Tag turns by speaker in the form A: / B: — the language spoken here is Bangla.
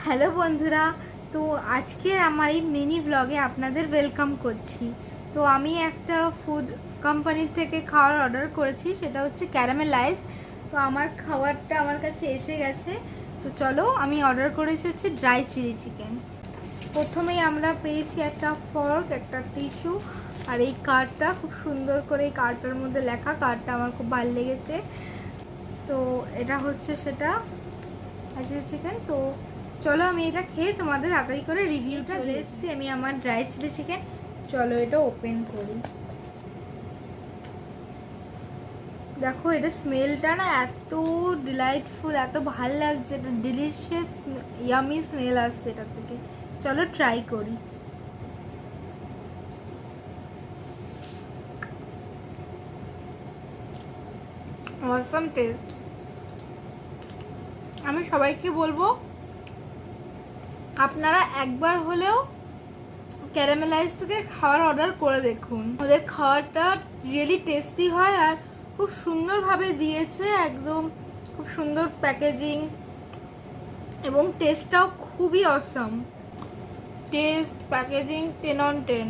A: হ্যালো বন্ধুরা, তো আজকে আমার এই মিনি ব্লগে আপনাদের ওয়েলকাম করছি। তো আমি একটা ফুড কোম্পানির থেকে খাবার অর্ডার করেছি, সেটা হচ্ছে ক্যারামেলাইজ। তো আমার খাবারটা আমার কাছে এসে গেছে। তো চলো, আমি অর্ডার করেছি হচ্ছে ড্রাই চিলি চিকেন। প্রথমেই আমরা পেয়েছি একটা ফর্ক, একটা টিস্যু, আর এই কার্ডটা খুব সুন্দর করে, এই কার্ডটার মধ্যে লেখা, কার্ডটা আমার খুব ভালো লেগেছে। তো এটা হচ্ছে সেটা চিলি চিকেন। তো চলো আমি এটা খেয়ে তোমাদের তাড়াতাড়ি করে রিভিউটা দিয়ে এসেছি। আমি আমার ড্রাই চিলি চিকেন, চলো এটা ওপেন করি। দেখো, এটা স্মেলটা না এত ডিলাইটফুল, এত ভাল লাগছে, এটা ডিলিশিয়াস ইয়ামি স্মেল আসছে এটা থেকে। চলো ট্রাই করি। Awesome test. আমি সবাইকে বলবো আপনারা একবার হলেও ক্যারামেলাইজ থেকে খাবার অর্ডার করে দেখুন। ওদের খাবারটা রিয়েলি টেস্টি হয়, আর খুব সুন্দরভাবে দিয়েছে, একদম খুব সুন্দর প্যাকেজিং, এবং টেস্টটাও খুবই অসাম। Test, packaging 10 on 10।